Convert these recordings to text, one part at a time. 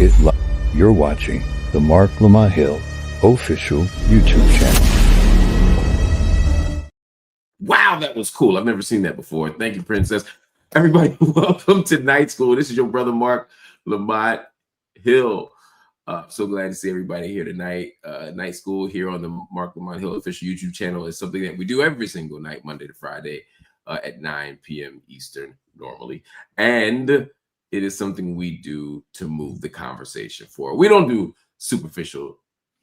it live. You're watching the Marc Lamont Hill official YouTube channel. Wow, that was cool. I've never seen that before. Thank you, Princess. Everybody, welcome to Night School. This is your brother, Marc Lamont Hill. So glad to see everybody here tonight. Night School here on the Marc Lamont Hill official YouTube channel is something that we do every single night, Monday to Friday at 9 p.m. Eastern normally. And it is something we do to move the conversation forward. We don't do superficial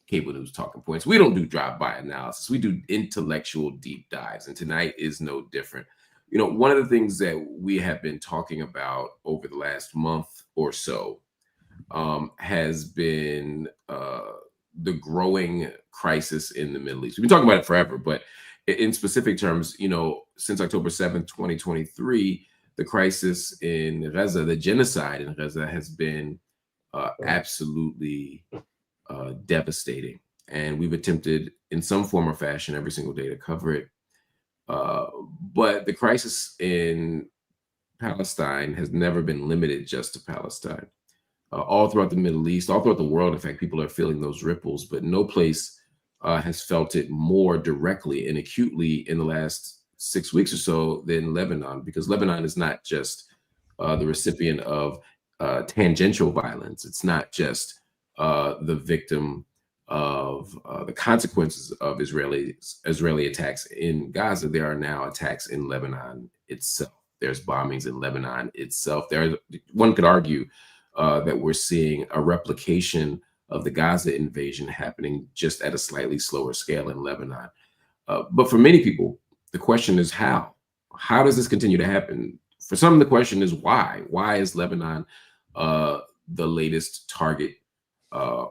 cable news talking points. We don't do drive-by analysis. We do intellectual deep dives. And tonight is no different. You know, one of the things that we have been talking about over the last month or so has been the growing crisis in the Middle East. We've been talking about it forever, but in specific terms, you know, since October 7th, 2023, the crisis in Gaza, the genocide in Gaza has been absolutely devastating. And we've attempted in some form or fashion every single day to cover it. But the crisis in Palestine has never been limited just to Palestine. All throughout the Middle East, all throughout the world, in fact, people are feeling those ripples, but no place has felt it more directly and acutely in the last 6 weeks or so than Lebanon, because Lebanon is not just the recipient of tangential violence. It's not just the victim of the consequences of Israeli attacks in Gaza. There are now attacks in Lebanon itself. There's bombings in Lebanon itself. One could argue that we're seeing a replication of the Gaza invasion happening just at a slightly slower scale in Lebanon. But for many people, the question is how? How does this continue to happen? For some, the question is why? Why is Lebanon the latest target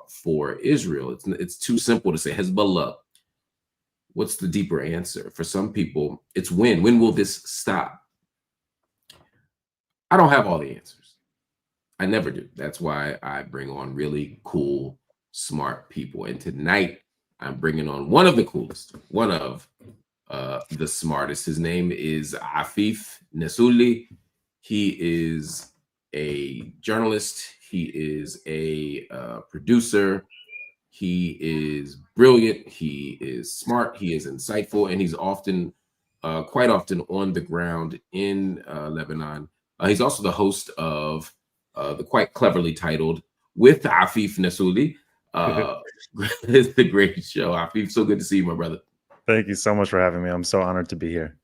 for Israel? It's too simple to say Hezbollah. What's the deeper answer? For some people, it's when. When will this stop? I don't have all the answers. I never do. That's why I bring on really cool, smart people. And tonight, I'm bringing on one of the coolest, one of the smartest. His name is Afeef Nessouli. He is a journalist. He is a producer. He is brilliant. He is smart. He is insightful. And he's often, quite often, on the ground in Lebanon. He's also the host of the quite cleverly titled With Afeef Nessouli. It's the great show. Afeef, so good to see you, my brother. Thank you so much for having me. I'm so honored to be here.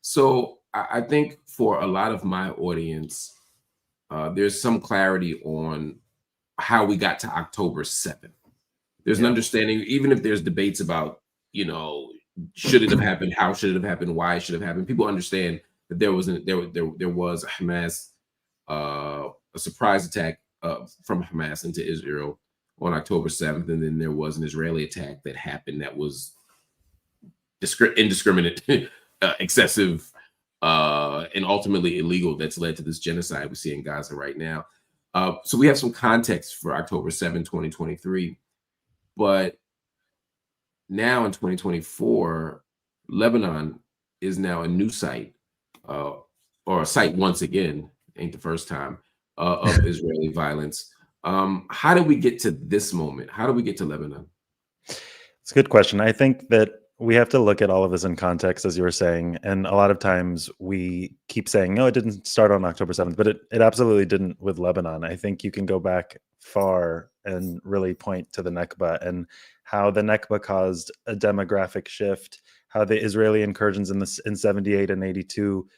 So I think for a lot of my audience, there's some clarity on how we got to October 7th. There's an understanding, even if there's debates about, you know, should it have happened? How should it have happened? Why it should have happened? People understand that there was a Hamas, a surprise attack from Hamas into Israel on October 7th, and then there was an Israeli attack that happened that was indiscriminate, excessive, and ultimately illegal. That's led to this genocide we see in Gaza right now. So we have some context for October 7, 2023, but now in 2024, Lebanon is now a new site, or a site once again, ain't the first time, of Israeli violence. How did we get to this moment? How did we get to Lebanon? It's a good question. I think that we have to look at all of this in context, as you were saying. And a lot of times we keep saying, no, it didn't start on October 7th, but it absolutely didn't with Lebanon. I think you can go back far and really point to the Nakba and how the Nakba caused a demographic shift, how the Israeli incursions in 78 and 82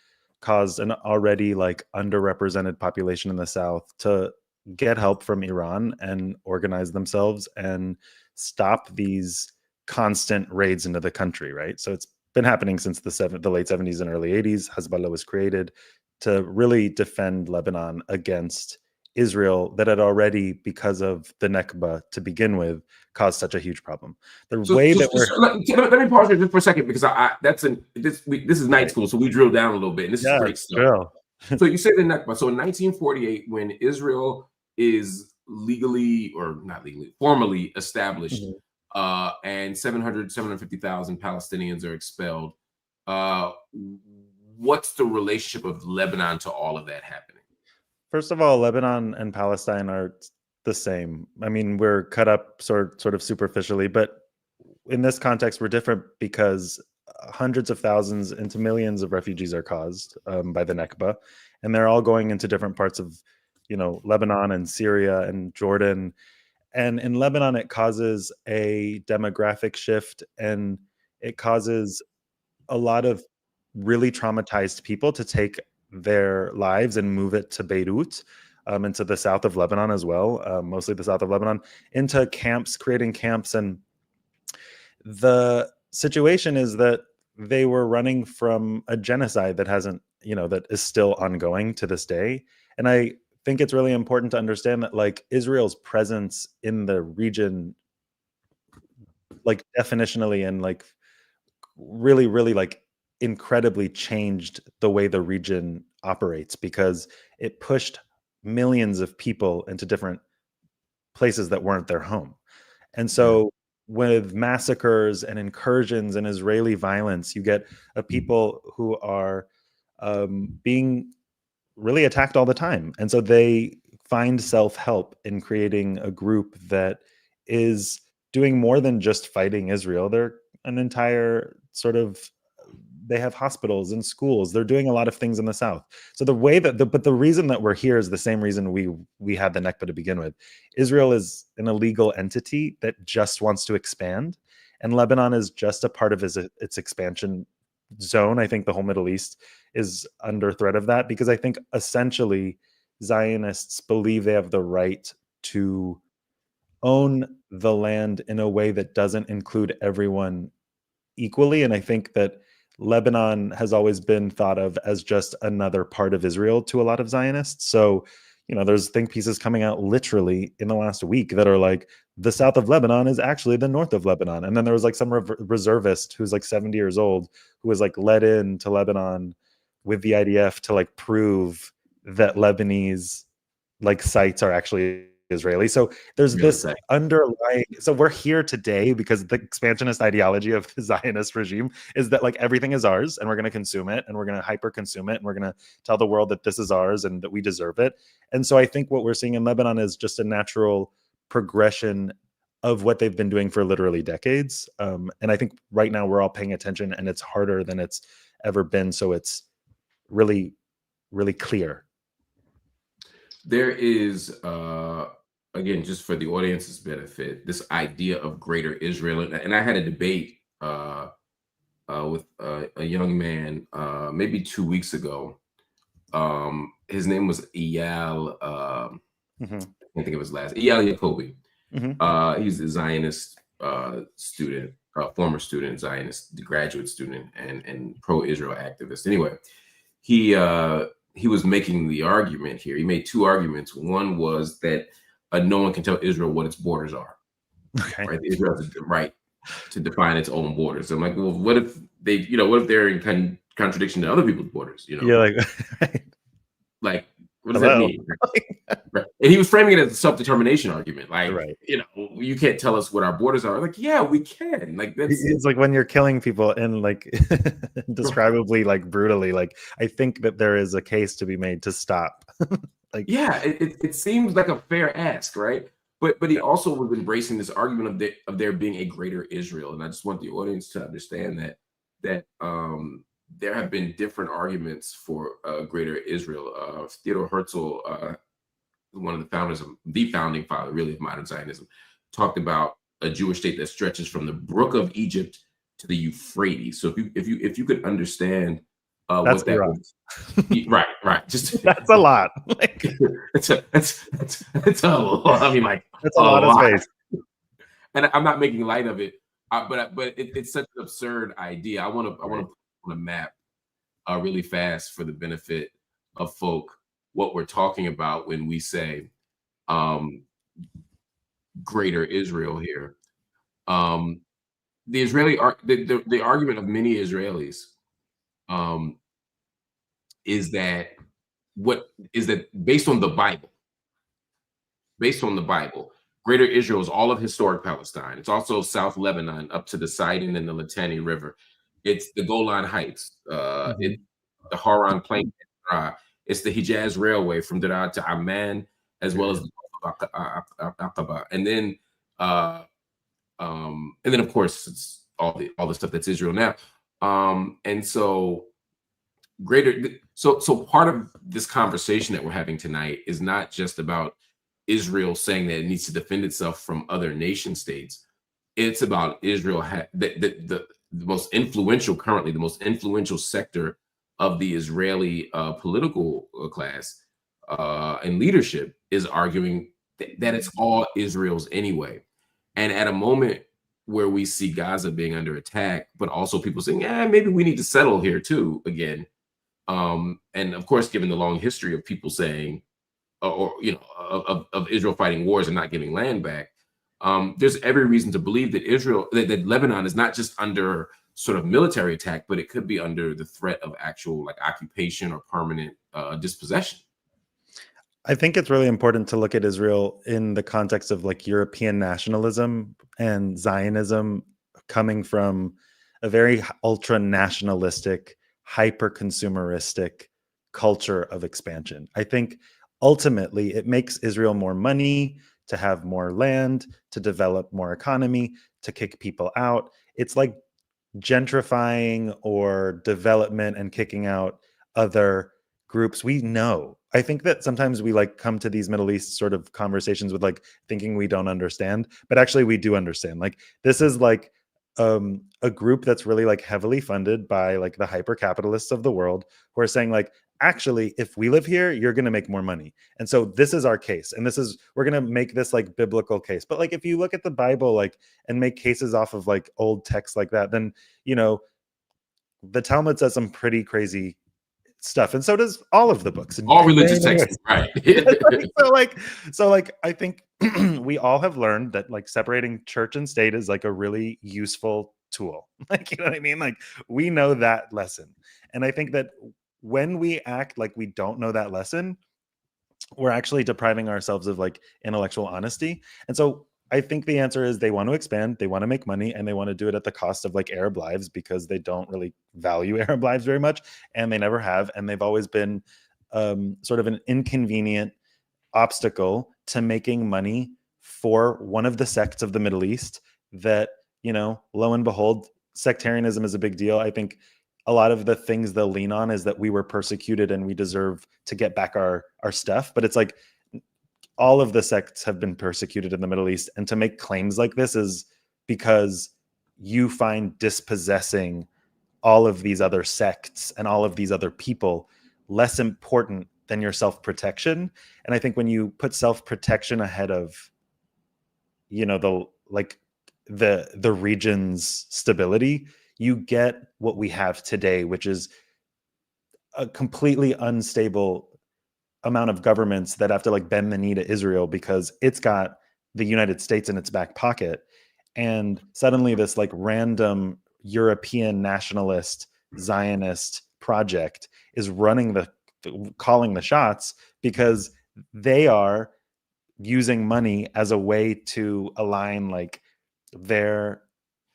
caused an already like underrepresented population in the South to get help from Iran and organize themselves and stop these constant raids into the country, right? So it's been happening since the late 70s and early 80s. Hezbollah was created to really defend Lebanon against Israel that had already, because of the Nakba to begin with, caused such a huge problem. Let me pause here just for a second, because this is night school, so we drill down a little bit, and this is great stuff. So you say the Nakba. So in 1948, when Israel is formally established, and 750,000 Palestinians are expelled, what's the relationship of Lebanon to all of that happening? First of all, Lebanon and Palestine are the same. I mean, we're cut up sort of superficially, but in this context, we're different because hundreds of thousands into millions of refugees are caused by the Nakba, and they're all going into different parts of, Lebanon and Syria and Jordan. And in Lebanon, it causes a demographic shift, and it causes a lot of really traumatized people to take their lives and move it to Beirut, into the south of Lebanon as well, mostly the south of Lebanon, into camps, creating camps. And the situation is that they were running from a genocide that hasn't, that is still ongoing to this day. And I think it's really important to understand that, like, Israel's presence in the region, like, definitionally and like really, really, like, incredibly changed the way the region operates, because it pushed millions of people into different places that weren't their home. And so with massacres and incursions and Israeli violence, you get a people who are being really attacked all the time. And so they find self-help in creating a group that is doing more than just fighting Israel. They're an entire sort of, they have hospitals and schools. They're doing a lot of things in the south. So the way that but the reason that we're here is the same reason we had the Nakba to begin with. Israel is an illegal entity that just wants to expand, and Lebanon is just a part of its expansion zone. I think the whole Middle East is under threat of that, because I think essentially Zionists believe they have the right to own the land in a way that doesn't include everyone equally. And I think that Lebanon has always been thought of as just another part of Israel to a lot of Zionists. So, there's think pieces coming out literally in the last week that are like, the south of Lebanon is actually the north of Lebanon. And then there was like some reservist who's like 70 years old who was like led into Lebanon with the IDF to like prove that Lebanese like sites are actually Israeli. So there's this underlying, so we're here today because the expansionist ideology of the Zionist regime is that like everything is ours and we're going to consume it and we're going to hyper consume it and we're going to tell the world that this is ours and that we deserve it. And so I think what we're seeing in Lebanon is just a natural progression of what they've been doing for literally decades. And I think right now we're all paying attention, and it's harder than it's ever been. So it's really, really clear. There is, again, just for the audience's benefit, this idea of greater Israel. And I had a debate with a young man maybe 2 weeks ago. His name was Eyal, I can't think of his last, Eyal Yacobi. He's a Zionist student, former student, Zionist, graduate student, and pro-Israel activist. Anyway, he was making the argument here. He made two arguments. One was that no one can tell Israel what its borders are. Okay. Right? Israel has the right to define its own borders. I'm like, well, what if they, what if they're in contradiction to other people's borders? Yeah, like, like, what does that mean? Right. And he was framing it as a self-determination argument. Like, you can't tell us what our borders are. Like, yeah, we can. Like, it's like when you're killing people and like indescribably, like brutally, like I think that there is a case to be made to stop. Like, yeah, it seems like a fair ask, right? But he also was embracing this argument of there being a greater Israel. And I just want the audience to understand that there have been different arguments for greater Israel. Theodor Herzl, one of the founders of the founding father, really, of modern Zionism, talked about a Jewish state that stretches from the Brook of Egypt to the Euphrates. So if you could understand what that was, right, just that's a lot. Like, it's a lot. I mean, like, that's a lot of space. And I'm not making light of it, but it's such an absurd idea. I want to put on a map really fast for the benefit of folk what we're talking about when we say greater Israel here. The Israeli the argument of many Israelis is that based on the Bible, greater Israel is all of historic Palestine. It's also South Lebanon up to the Sidon and the Litani River. It's the Golan Heights. It's the Haran Plain. It's the Hijaz Railway from Daraa to Amman, as well as and then of course it's all the stuff that's Israel now. And so so part of this conversation that we're having tonight is not just about Israel saying that it needs to defend itself from other nation states. It's about Israel, the most influential, currently the most influential sector of the Israeli political class and leadership is arguing that it's all Israel's anyway. And at a moment where we see Gaza being under attack, but also people saying, yeah, maybe we need to settle here too again. And of course, given the long history of people saying, of Israel fighting wars and not giving land back, there's every reason to believe that that Lebanon is not just under sort of military attack, but it could be under the threat of actual like occupation or permanent dispossession. I think it's really important to look at Israel in the context of like European nationalism and Zionism coming from a very ultra nationalistic, hyper consumeristic culture of expansion. I think ultimately it makes Israel more money, to have more land, to develop more economy, to kick people out. It's like gentrifying or development and kicking out other groups. We know. I think that sometimes we like come to these Middle East sort of conversations with like thinking we don't understand, but actually we do understand. Like this is like a group that's really like heavily funded by like the hyper capitalists of the world who are saying like, actually, if we live here, you're going to make more money. And so this is our case. And we're going to make this like biblical case. But like, if you look at the Bible, like, and make cases off of like old texts like that, then, you know, the Talmud says some pretty crazy stuff. And so does all of the books. All religious texts, right. so I think we all have learned that like separating church and state is like a really useful tool. Like, you know what I mean? Like we know that lesson. And I think that when we act like we don't know that lesson, we're actually depriving ourselves of like intellectual honesty. And so I think the answer is they want to expand, they want to make money, and they want to do it at the cost of like Arab lives because they don't really value Arab lives very much, and they never have, and they've always been sort of an inconvenient obstacle to making money for one of the sects of the Middle East that, you know, lo and behold, sectarianism is a big deal. I think a lot of the things they'll lean on is that we were persecuted and we deserve to get back our stuff. But it's like all of the sects have been persecuted in the Middle East. And to make claims like this is because you find dispossessing all of these other sects and all of these other people less important than your self-protection. And I think when you put self-protection ahead of, you know, the region's stability, you get what we have today, which is a completely unstable amount of governments that have to like bend the knee to Israel because it's got the United States in its back pocket. And suddenly this like random European nationalist Zionist project is calling the shots because they are using money as a way to align like their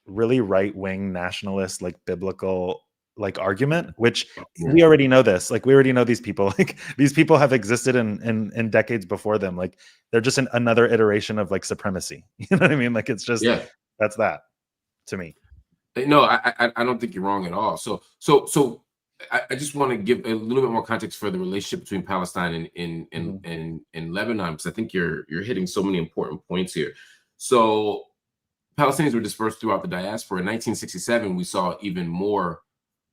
really right-wing nationalist like biblical like argument, which we already know this. Like we already know these people. Like these people have existed in decades before them. Like they're just another iteration of like supremacy. You know what I mean? Like it's just that's that to me. No, I don't think you're wrong at all. So I just want to give a little bit more context for the relationship between Palestine and Lebanon, because I think you're hitting so many important points here. So Palestinians were dispersed throughout the diaspora. In 1967, we saw even more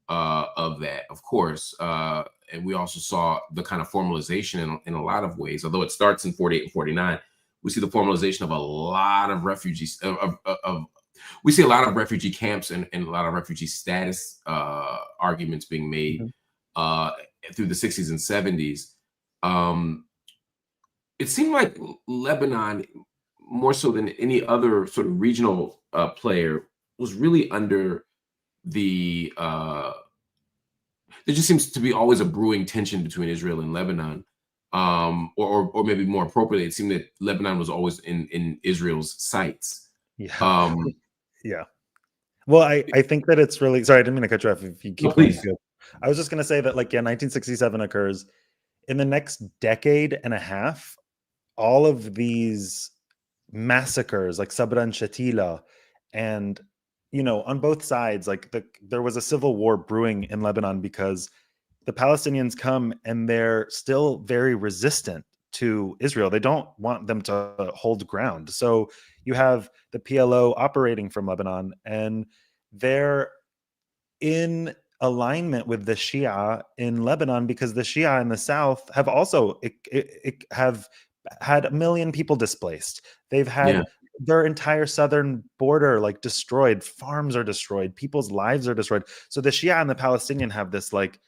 of that, of course. And we also saw the kind of formalization in a lot of ways. Although it starts in 48 and 49, we see the formalization of a lot of refugees, we see a lot of refugee camps and a lot of refugee status arguments being made through the 60s and 70s. It seemed like Lebanon, more so than any other sort of regional player, was really under the there just seems to be always a brewing tension between Israel and Lebanon, or maybe more appropriately, it seemed that Lebanon was always in Israel's sights. Yeah. Well, I think that it's really, sorry, I didn't mean to cut you off. If you keep please. Going, I was just going to say that, like, 1967 occurs. In the next decade and a half, all of these massacres like Sabra and Shatila, and on both sides, like there was a civil war brewing in Lebanon because the Palestinians come and they're still very resistant to Israel. They don't want them to hold ground. So you have the PLO operating from Lebanon, and they're in alignment with the Shia in Lebanon because the Shia in the south have also have had 1 million people displaced. They've had their entire southern border like destroyed. Farms are destroyed. People's lives are destroyed. So the Shia and the Palestinian have this like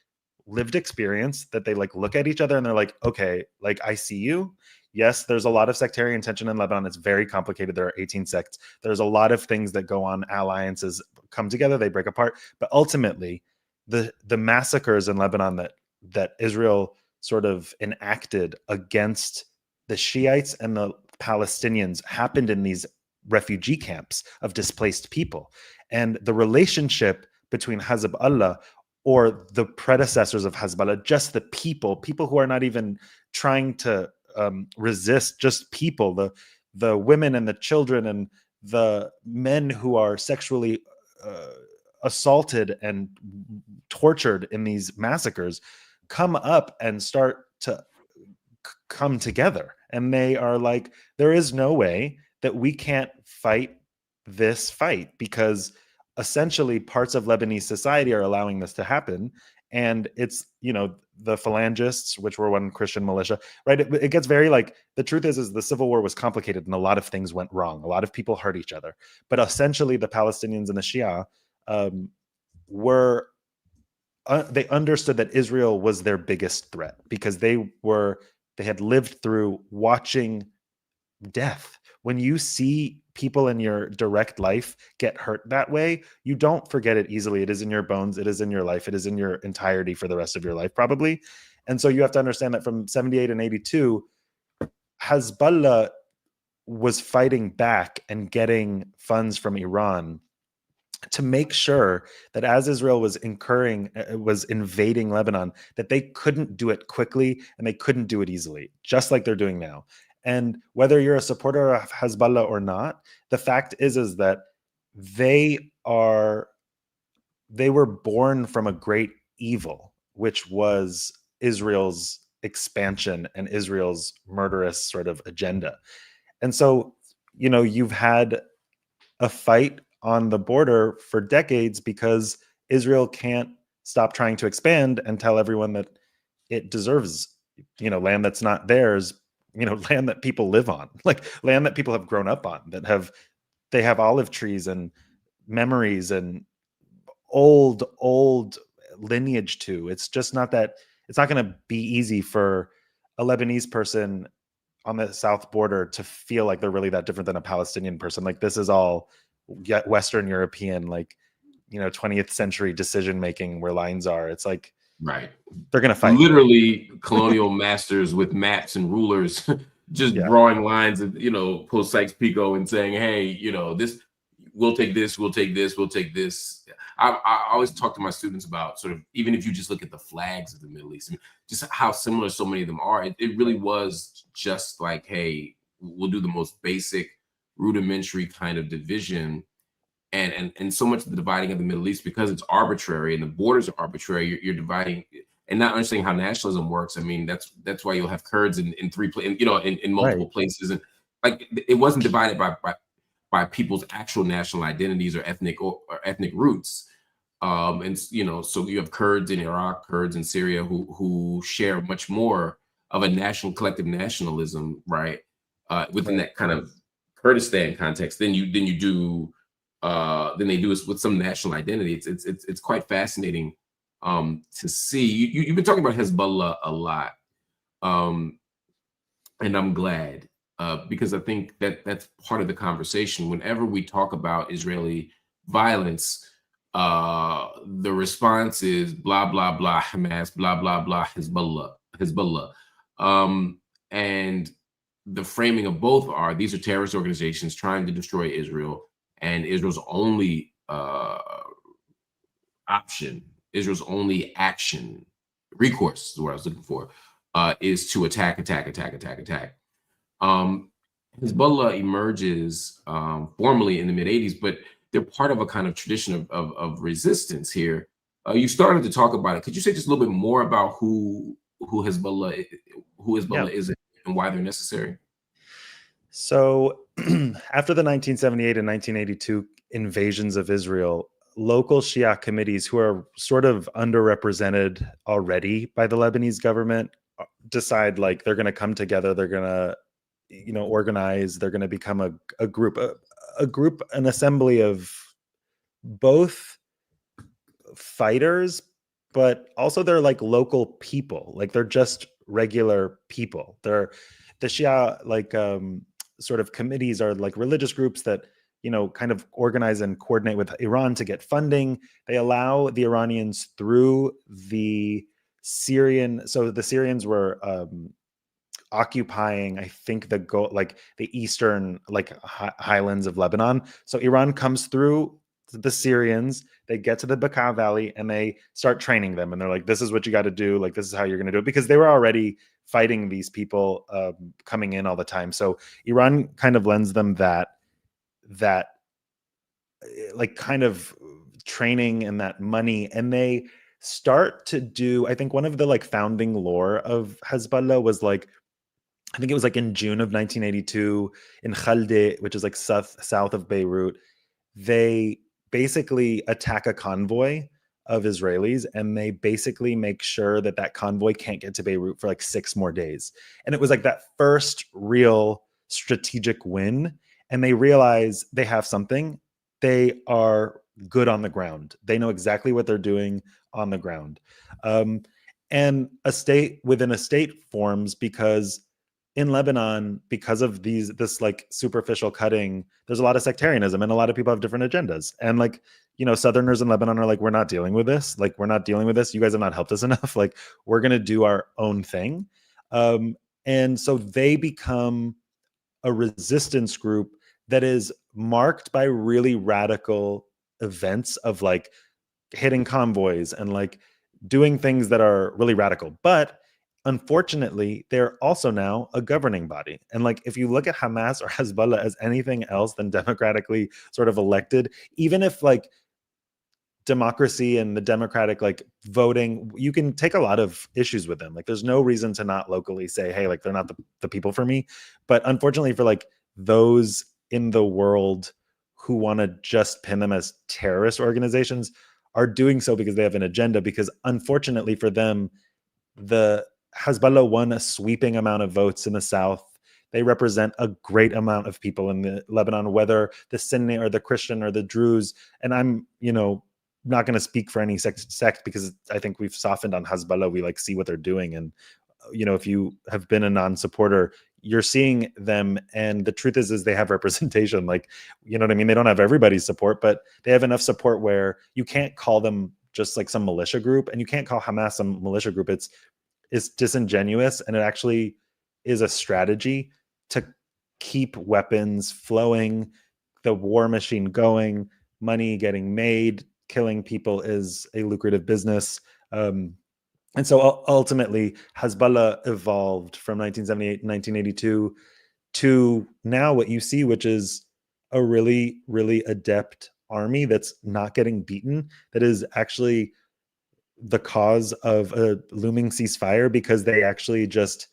lived experience that they like look at each other and they're like, okay, like I see you. Yes, there's a lot of sectarian tension in Lebanon. It's very complicated. There are 18 sects. There's a lot of things that go on. Alliances come together, they break apart. But ultimately, the massacres in Lebanon that Israel sort of enacted against the Shiites and the Palestinians happened in these refugee camps of displaced people. And the relationship between Hezbollah or the predecessors of Hezbollah, just the people who are not even trying to resist, just people, the women and the children and the men who are sexually assaulted and tortured in these massacres come up and start to come together. And they are like, there is no way that we can't fight this fight because essentially parts of Lebanese society are allowing this to happen. And it's, the Phalangists, which were one Christian militia, right? It gets very like, the truth is the civil war was complicated and a lot of things went wrong. A lot of people hurt each other. But essentially the Palestinians and the Shia they understood that Israel was their biggest threat because they had lived through watching death. When you see people in your direct life get hurt that way, you don't forget it easily. It is in your bones. It is in your life. It is in your entirety for the rest of your life, probably. And so you have to understand that from 78 and 82, Hezbollah was fighting back and getting funds from Iran to make sure that as Israel was invading Lebanon, that they couldn't do it quickly and they couldn't do it easily, just like they're doing now. And whether you're a supporter of Hezbollah or not, the fact is that they were born from a great evil, which was Israel's expansion and Israel's murderous sort of agenda. And so, you've had a fight on the border for decades because Israel can't stop trying to expand and tell everyone that it deserves, land that's not theirs, land that people live on, like land that people have grown up on, they have olive trees and memories and old lineage to. It's just not that, it's not going to be easy for a Lebanese person on the south border to feel like they're really that different than a Palestinian person. Like this is all Western European, like 20th century decision making where lines are. It's like, right, they're gonna fight. Literally colonial masters with maps and rulers just drawing lines of post Sykes-Picot and saying, hey, this, we'll take this, we'll take this, we'll take this. I always talk to my students about sort of, even if you just look at the flags of the Middle East, I mean, just how similar so many of them are. It really was just like, hey, we'll do the most basic rudimentary kind of division, and so much of the dividing of the Middle East, because it's arbitrary and the borders are arbitrary, you're dividing and not understanding how nationalism works. I mean, that's why you'll have Kurds in three places, in multiple places, and like it wasn't divided by people's actual national identities or ethnic roots. And so you have Kurds in Iraq, Kurds in Syria, who share much more of a collective nationalism, right? Within that kind of Kurdistan context than they do with some national identity. It's quite fascinating to see. You've been talking about Hezbollah a lot, and I'm glad because I think that's part of the conversation. Whenever we talk about Israeli violence, the response is blah blah blah Hamas, blah blah blah Hezbollah, and the framing of both are these are terrorist organizations trying to destroy Israel, and Israel's only option, Israel's only action, recourse is what I was looking for, is to attack. Hezbollah emerges formally in the mid 80s, but they're part of a kind of tradition of resistance here. You started to talk about it. Could you say just a little bit more about who Hezbollah is and why they're necessary? So after the 1978 and 1982 invasions of Israel, local Shia committees who are sort of underrepresented already by the Lebanese government decide like they're going to come together, they're going to organize, they're going to become a group, an assembly of both fighters, but also they're like local people, like they're just regular people. They're the Shia sort of committees are like religious groups that kind of organize and coordinate with Iran to get funding. They allow the Iranians through the Syrian. So the Syrians were occupying, I think, the eastern highlands of Lebanon. So Iran comes through the Syrians, they get to the Bekaa Valley and they start training them. And they're like, this is what you got to do. Like, this is how you're going to do it, because they were already fighting these people coming in all the time. So Iran kind of lends them that like kind of training and that money. And they start to do, I think one of the like founding lore of Hezbollah was like, I think it was like in June of 1982 in Khalde, which is like south of Beirut, they basically attack a convoy of Israelis and they basically make sure that that convoy can't get to Beirut for like 6 more days. And it was like that first real strategic win. And they realize they have something. They are good on the ground. They know exactly what they're doing on the ground. And a state within a state forms because in Lebanon, because of this like superficial cutting, there's a lot of sectarianism and a lot of people have different agendas. And like, Southerners in Lebanon are like, we're not dealing with this. Like, we're not dealing with this. You guys have not helped us enough. Like, we're going to do our own thing. And so they become a resistance group that is marked by really radical events of like hitting convoys and like doing things that are really radical. But unfortunately, they're also now a governing body. And like, if you look at Hamas or Hezbollah as anything else than democratically sort of elected, even if like democracy and the democratic like voting, you can take a lot of issues with them. Like, there's no reason to not locally say, hey, like, they're not the people for me. But unfortunately for like those in the world who want to just pin them as terrorist organizations are doing so because they have an agenda. Because unfortunately for them, the Hezbollah won a sweeping amount of votes in the south. They represent a great amount of people in the Lebanon, whether the Sunni or the Christian or the Druze. And I'm, not going to speak for any sect because I think we've softened on Hezbollah. We like see what they're doing. And, if you have been a non-supporter, you're seeing them. And the truth is they have representation. Like, you know what I mean? They don't have everybody's support, but they have enough support where you can't call them just like some militia group, and you can't call Hamas some militia group. It's disingenuous, and it actually is a strategy to keep weapons flowing, the war machine going, money getting made. Killing people is a lucrative business. And so ultimately, Hezbollah evolved from 1978 and 1982 to now what you see, which is a really, really adept army that's not getting beaten, that is actually the cause of a looming ceasefire, because they actually just,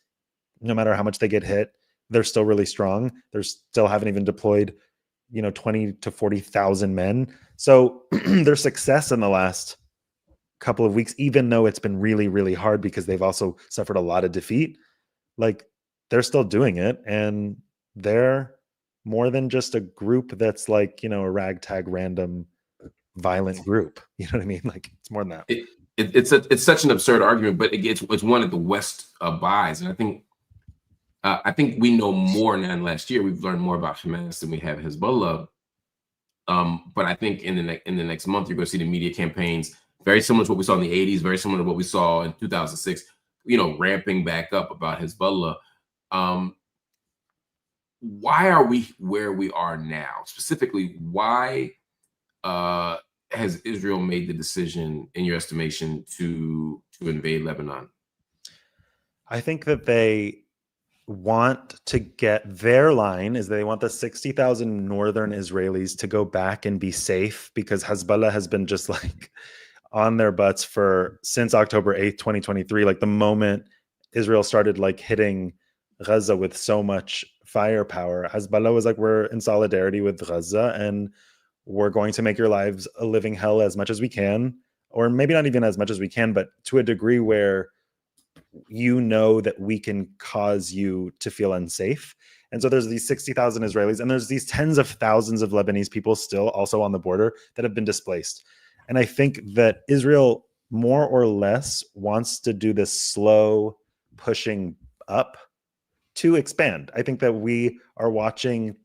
no matter how much they get hit, they're still really strong. They're still haven't even deployed, 20 to 40,000 men. So their success in the last couple of weeks, even though it's been really, really hard because they've also suffered a lot of defeat, like, they're still doing it. And they're more than just a group that's like, a ragtag random violent group. You know what I mean? Like, it's more than that. It's such an absurd argument, but it's one that the West buys. And I think we know more now than last year. We've learned more about Hamas than we have Hezbollah. But I think in the next month, you're going to see the media campaigns very similar to what we saw in the 80s, very similar to what we saw in 2006, ramping back up about Hezbollah. Why are we where we are now? Specifically, why has Israel made the decision, in your estimation, to invade Lebanon? I think that they want to get their line is they want the 60,000 northern Israelis to go back and be safe because Hezbollah has been just like on their butts since October 8th, 2023. Like the moment Israel started like hitting Gaza with so much firepower, Hezbollah was like, we're in solidarity with Gaza and we're going to make your lives a living hell as much as we can, or maybe not even as much as we can, but to a degree where you know that we can cause you to feel unsafe. And so there's these 60,000 Israelis and there's these tens of thousands of Lebanese people still also on the border that have been displaced. And I think that Israel more or less wants to do this slow pushing up to expand. I think that we are watching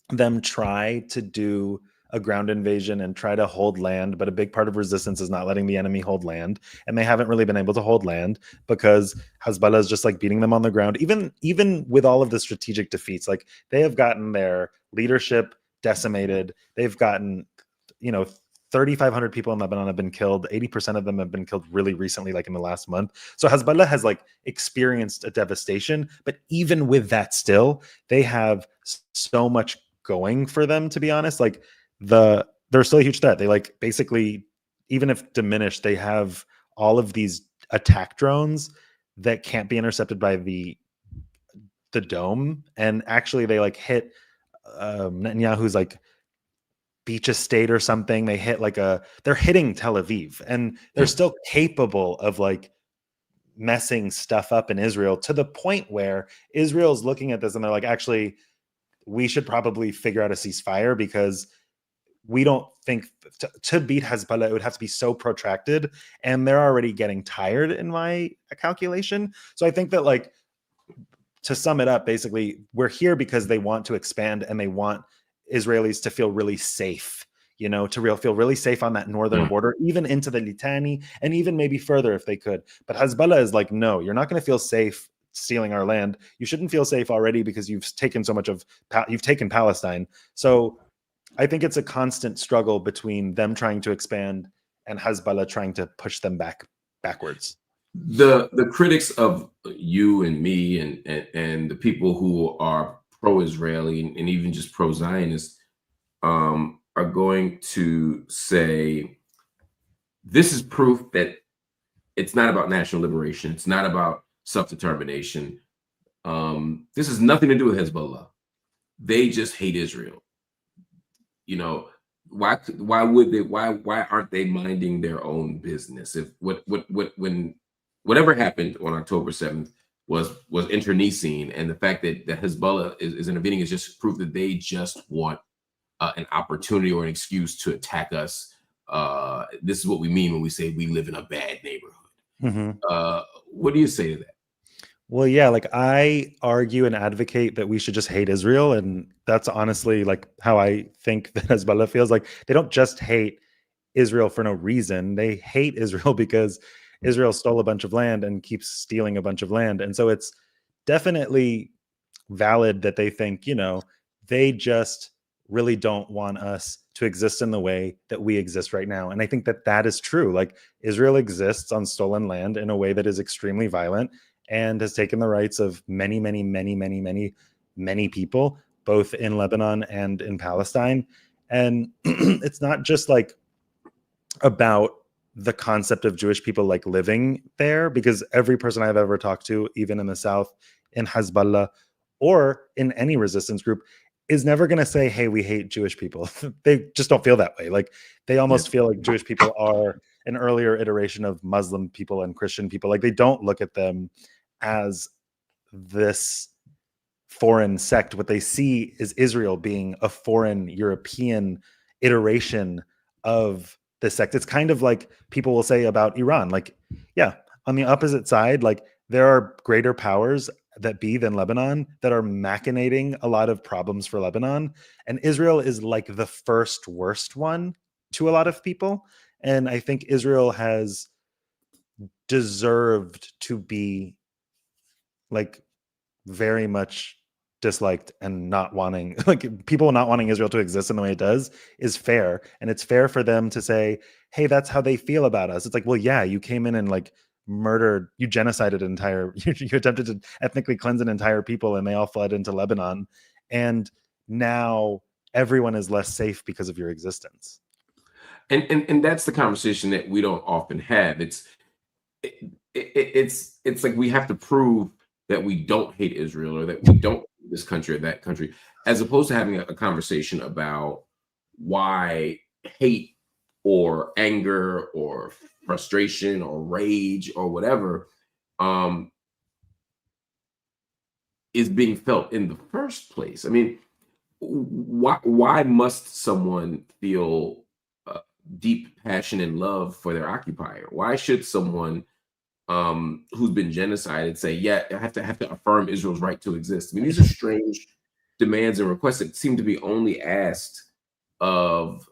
them try to do a ground invasion and try to hold land, but a big part of resistance is not letting the enemy hold land, and they haven't really been able to hold land because Hezbollah is just like beating them on the ground. Even with all of the strategic defeats, like they have gotten their leadership decimated. They've gotten, 3,500 people in Lebanon have been killed. 80% of them have been killed really recently, like in the last month. So Hezbollah has like experienced a devastation, but even with that, still they have so much going for them. To be honest, like they're still a huge threat. They like basically, even if diminished, they have all of these attack drones that can't be intercepted by the dome. And actually they like hit Netanyahu's like beach estate or something. They hit they're hitting Tel Aviv, and they're still capable of like messing stuff up in Israel to the point where Israel's looking at this and they're like, actually, we should probably figure out a ceasefire because we don't think to beat Hezbollah, it would have to be so protracted, and they're already getting tired in my calculation. So I think that, like, to sum it up, basically, we're here because they want to expand and they want Israelis to feel really safe, to feel really safe on that northern border, even into the Litani, and even maybe further if they could. But Hezbollah is like, no, you're not going to feel safe stealing our land. You shouldn't feel safe already because you've taken so much you've taken Palestine. So I think it's a constant struggle between them trying to expand and Hezbollah trying to push them backwards. The critics of you and me and the people who are pro-Israeli and even just pro-Zionist are going to say this is proof that it's not about national liberation. It's not about self-determination. This has nothing to do with Hezbollah. They just hate Israel. Why would they? Why aren't they minding their own business? If when whatever happened on October 7th was internecine, and the fact that Hezbollah is intervening is just proof that they just want an opportunity or an excuse to attack us. This is what we mean when we say we live in a bad neighborhood. Mm-hmm. What do you say to that? Well, yeah, like I argue and advocate that we should just hate Israel. And that's honestly like how I think that Hezbollah feels. Like they don't just hate Israel for no reason. They hate Israel because Israel stole a bunch of land and keeps stealing a bunch of land. And so it's definitely valid that they think, they just really don't want us to exist in the way that we exist right now. And I think that that is true. Like Israel exists on stolen land in a way that is extremely violent and has taken the rights of many, many, many, many, many, many people, both in Lebanon and in Palestine. And it's not just like about the concept of Jewish people like living there, because every person I've ever talked to, even in the South, in Hezbollah, or in any resistance group, is never going to say, hey, we hate Jewish people. They just don't feel that way. Like they almost feel like Jewish people are an earlier iteration of Muslim people and Christian people. Like they don't look at them as this foreign sect. What they see is Israel being a foreign European iteration of the sect. It's kind of like people will say about Iran, like, yeah, on the opposite side, like there are greater powers that be than Lebanon that are machinating a lot of problems for Lebanon. And Israel is like the first worst one to a lot of people. And I think Israel has deserved to be like very much disliked, and not wanting, like people not wanting Israel to exist in the way it does is fair. And it's fair for them to say, hey, that's how they feel about us. It's like, well, yeah, you came in and like murdered, you genocided an entire, you attempted to ethnically cleanse an entire people, and they all fled into Lebanon. And now everyone is less safe because of your existence. And that's the conversation that we don't often have. It's like we have to prove that we don't hate Israel or that we don't hate this country or that country, as opposed to having a conversation about why hate or anger or frustration or rage or whatever is being felt in the first place. I mean, why must someone feel deep passion and love for their occupier? Why should someone who's been genocided say, yeah, I have to affirm Israel's right to exist? I mean, these are strange demands and requests that seem to be only asked of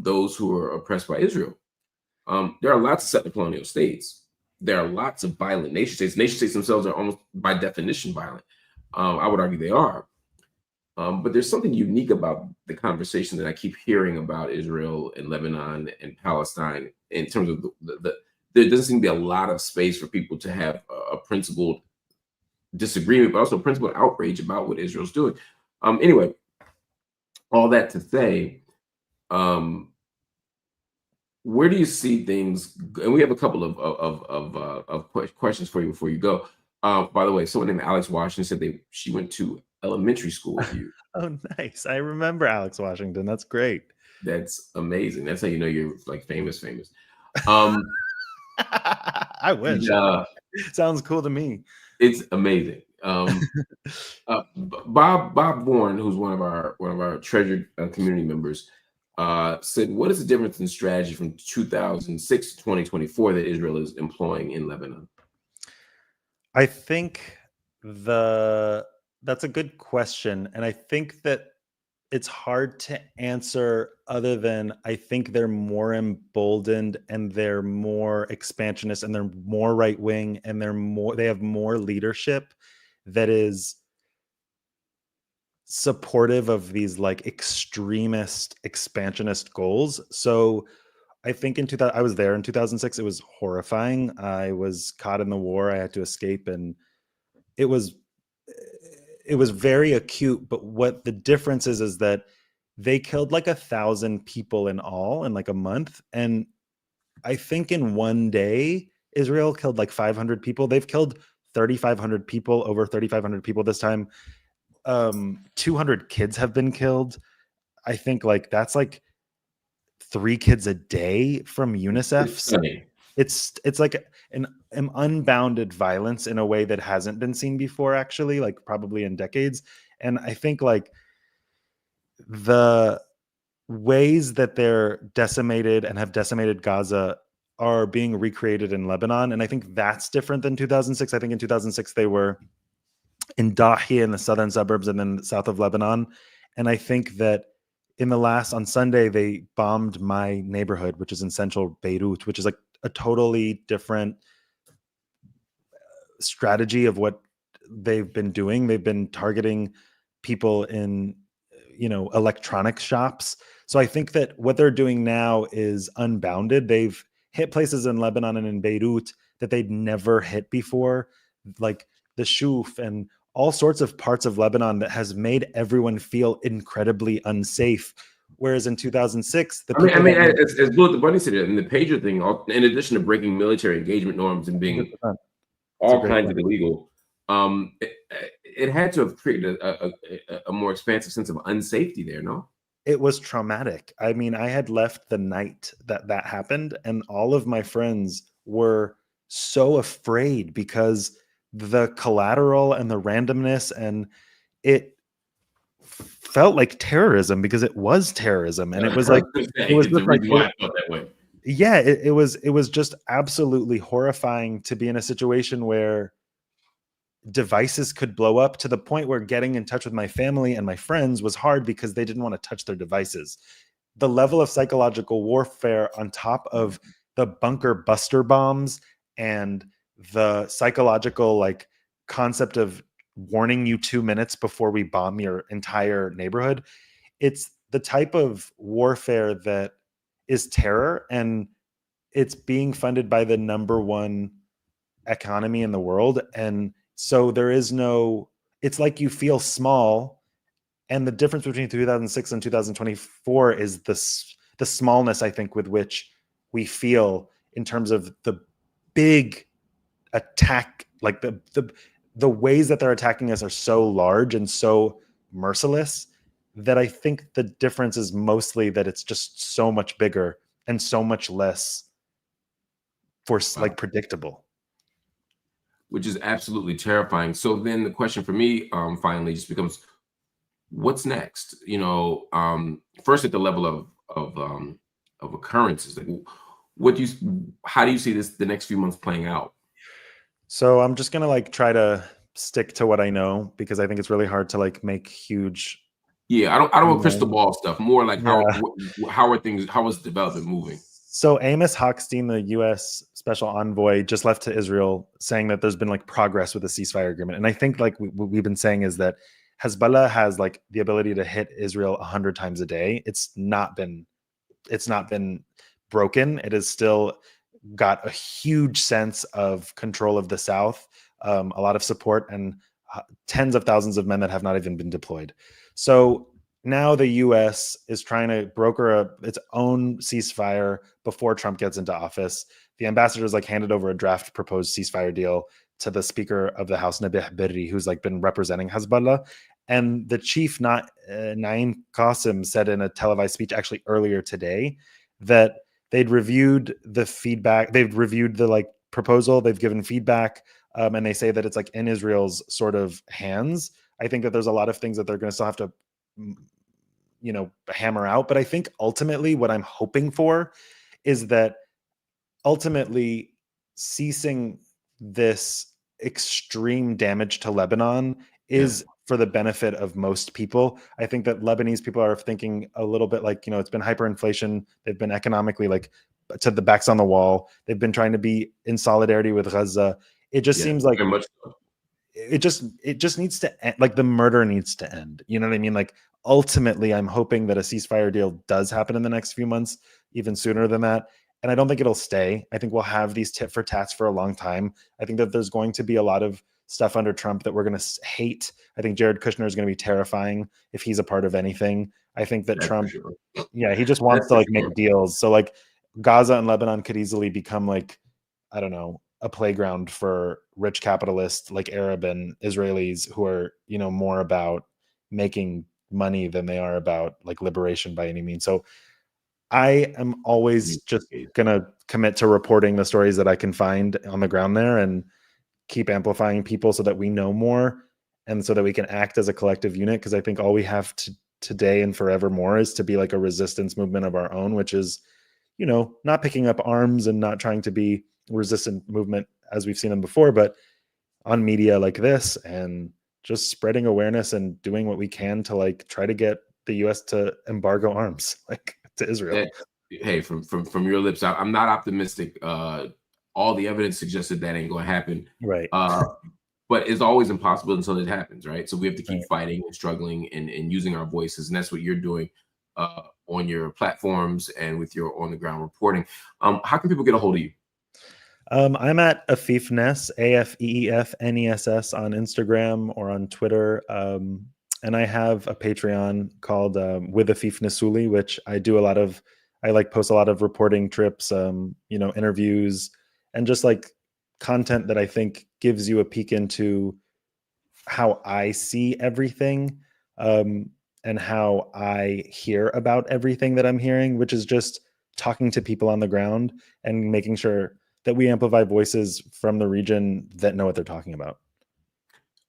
those who are oppressed by Israel. There are lots of settler colonial states. There are lots of violent nation states. Nation states themselves are almost by definition violent. I would argue they are. But there's something unique about the conversation that I keep hearing about Israel and Lebanon and Palestine in terms of there doesn't seem to be a lot of space for people to have a principled disagreement, but also principled outrage about what Israel's doing. Anyway, all that to say, where do you see things? And we have a couple of questions for you before you go. By the way, someone named Alex Washington said she went to elementary school with you. Oh, nice. I remember Alex Washington. That's great. That's amazing. That's how you know you're like famous. I wish. Sounds cool to me. It's amazing. Bob Bourne, who's one of our treasured community members, said, what is the difference in strategy from 2006 to 2024 that Israel is employing in Lebanon? I think that's a good question. And I think that it's hard to answer other than I think they're more emboldened and they're more expansionist and they're more right wing and they have more leadership that is supportive of these like extremist expansionist goals. So I think I was there in 2006. It was horrifying. I was caught in the war. I had to escape, and it was very acute. But what the difference is that they killed like 1,000 people in all in like a month. And I think in one day, Israel killed like 500 people. They've killed 3,500 people, over 3,500 people this time. 200 kids have been killed. I think like that's like 3 kids a day from UNICEF. It's like an unbounded violence in a way that hasn't been seen before, actually, like probably in decades. And I think like the ways that they're decimated and have decimated Gaza are being recreated in Lebanon. And I think that's different than 2006. I think in 2006, they were in Dahi in the southern suburbs and then south of Lebanon. And I think that on Sunday, they bombed my neighborhood, which is in central Beirut, which is like a totally different strategy of what they've been doing. They've been targeting people in, electronic shops. So I think that what they're doing now is unbounded. They've hit places in Lebanon and in Beirut that they'd never hit before, like the Shuf and all sorts of parts of Lebanon that has made everyone feel incredibly unsafe. Whereas in 2006, as Bullet the Bunny said, in the pager thing, in addition to breaking military engagement norms and being 100%. All kinds of illegal, it had to have created a more expansive sense of unsafety there, no? It was traumatic. I mean, I had left the night that happened, and all of my friends were so afraid because the collateral and the randomness, and it felt like terrorism because it was terrorism. And it was like, it was just like, why I felt that way. Yeah, it was just absolutely horrifying to be in a situation where devices could blow up, to the point where getting in touch with my family and my friends was hard because they didn't want to touch their devices. The level of psychological warfare on top of the bunker buster bombs and the psychological like concept of warning you 2 minutes before we bomb your entire neighborhood. It's the type of warfare that is terror, and it's being funded by the number one economy in the world. And so there is no, it's like you feel small. And the difference between 2006 and 2024 is the smallness, I think, with which we feel in terms of the big attack, like the ways that they're attacking us are so large and so merciless that I think the difference is mostly that it's just so much bigger and so much less like predictable. Which is absolutely terrifying. So then the question for me finally just becomes, what's next? You know, first at the level of occurrences, like how do you see the next few months playing out? So I'm just gonna like try to stick to what I know, because I think it's really hard to like make huge. Yeah, I don't want crystal ball stuff. More like how is development moving? So Amos Hochstein, the U.S. special envoy, just left to Israel, saying that there's been like progress with the ceasefire agreement. And I think like what we've been saying is that Hezbollah has like the ability to hit Israel 100 times a day. It's not been broken. It has still got a huge sense of control of the South, a lot of support, and tens of thousands of men that have not even been deployed. So now the U.S. is trying to broker its own ceasefire before Trump gets into office. The ambassadors like handed over a draft proposed ceasefire deal to the Speaker of the House, Nabih Berri, who's like been representing Hezbollah. And the chief, Naim Qassem, said in a televised speech actually earlier today that they'd reviewed the feedback. They've reviewed the like proposal. They've given feedback, and they say that it's like in Israel's sort of hands. I think that there's a lot of things that they're going to still have to, hammer out. But I think ultimately what I'm hoping for is that ultimately ceasing this extreme damage to Lebanon is for the benefit of most people. I think that Lebanese people are thinking a little bit like, it's been hyperinflation. They've been economically like to the backs on the wall. They've been trying to be in solidarity with Gaza. It just seems like it just needs to end. Like the murder needs to end. You know what I mean? Like ultimately, I'm hoping that a ceasefire deal does happen in the next few months, even sooner than that. And I don't think it'll stay. I think we'll have these tit for tats for a long time. I think that there's going to be a lot of stuff under Trump that we're going to hate. I think Jared Kushner is going to be terrifying if he's a part of anything. I think that Trump, he just wants to like make deals. So like Gaza and Lebanon could easily become like, I don't know, a playground for rich capitalists like Arab and Israelis who are, more about making money than they are about like liberation by any means. So I am always just going to commit to reporting the stories that I can find on the ground there and keep amplifying people so that we know more and so that we can act as a collective unit. Because I think all we have to today and forevermore is to be like a resistance movement of our own, which is, not picking up arms and not trying to be resistant movement as we've seen them before, but on media like this and just spreading awareness and doing what we can to like try to get the US to embargo arms like to Israel. Hey, from your lips, I'm not optimistic. All the evidence suggested that ain't going to happen. Right. But it's always impossible until it happens, right? So we have to keep fighting and struggling and using our voices. And that's what you're doing on your platforms and with your on the ground reporting. How can people get a hold of you? I'm at Afeef Ness, AFEEFNESS on Instagram or on Twitter. And I have a Patreon called With Afeef Nessouli, which I post a lot of reporting trips, interviews, and just like content that I think gives you a peek into how I see everything, and how I hear about everything that I'm hearing, which is just talking to people on the ground and making sure that we amplify voices from the region that know what they're talking about.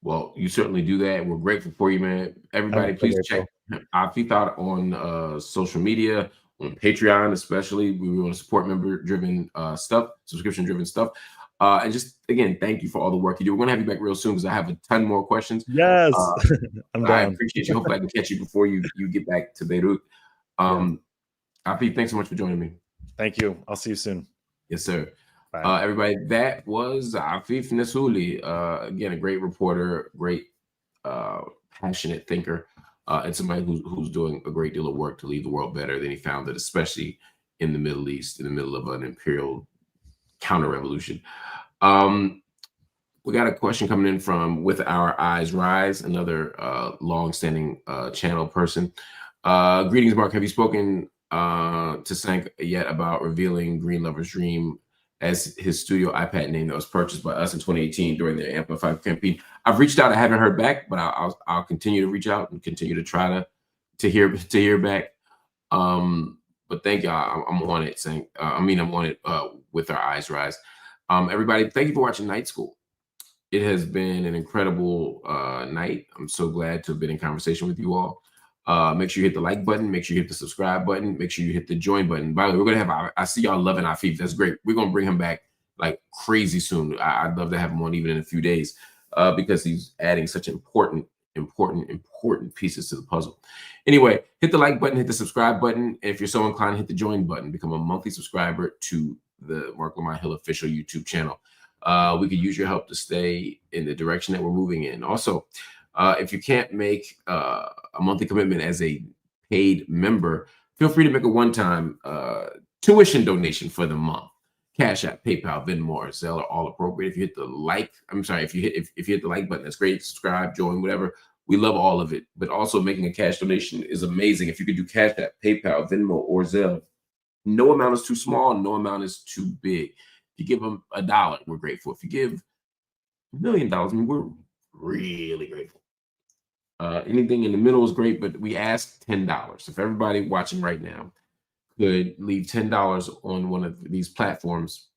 Well, you certainly do that. We're grateful for you, man. Everybody, please check Afeef out on social media, on Patreon, especially. We want to support member-driven stuff, subscription-driven stuff. And just, again, thank you for all the work you do. We're going to have you back real soon because I have a ton more questions. Yes. I'm down. I appreciate you. Hopefully I can catch you before you get back to Beirut. Afeef, thanks so much for joining me. Thank you. I'll see you soon. Yes, sir. Everybody, that was Afeef Nessouli. Again, a great reporter, great passionate thinker, and somebody who's doing a great deal of work to leave the world better than he found it, especially in the Middle East, in the middle of an imperial counter-revolution. We got a question coming in from With Our Eyes Rise, another long-standing channel person. Greetings, Mark. Have you spoken to Sank yet about revealing Green Lover's Dream as his studio iPad name that was purchased by us in 2018 during the Amplify campaign? I've reached out. I haven't heard back, but I'll continue to reach out and continue to try to hear back. But thank y'all. I'm on it, Sank. I'm on it With Our Eyes Rise. Everybody, thank you for watching Night School. It has been an incredible night. I'm so glad to have been in conversation with you all. Make sure you hit the like button. Make sure you hit the subscribe button. Make sure you hit the join button. By the way, we're going to have, I see y'all loving Afeef. That's great. We're going to bring him back like crazy soon. I'd love to have him on even in a few days because he's adding such important pieces to the puzzle. Anyway, hit the like button, hit the subscribe button. And if you're so inclined, hit the join button. Become a monthly subscriber to the Marc Lamont Hill official YouTube channel. We could use your help to stay in the direction that we're moving in. Also, if you can't make a monthly commitment as a paid member, feel free to make a one-time tuition donation for the month. Cash App, PayPal, Venmo, or Zelle are all appropriate. If you hit the like, if you hit the like button, that's great. Subscribe, join, whatever. We love all of it. But also making a cash donation is amazing. If you could do Cash App, PayPal, Venmo, or Zelle, no amount is too small, no amount is too big. If you give them $1, we're grateful. If you give $1 million, we're really grateful. Anything in the middle is great, but we ask $10. If everybody watching right now could leave $10 on one of these platforms,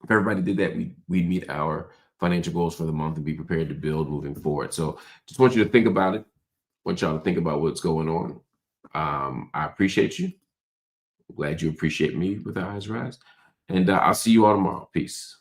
if everybody did that, we'd meet our financial goals for the month and be prepared to build moving forward. So just want you to think about it. Want y'all to think about what's going on. I appreciate you. I'm glad you appreciate me. With Our Eyes Rise. And I'll see you all tomorrow. Peace.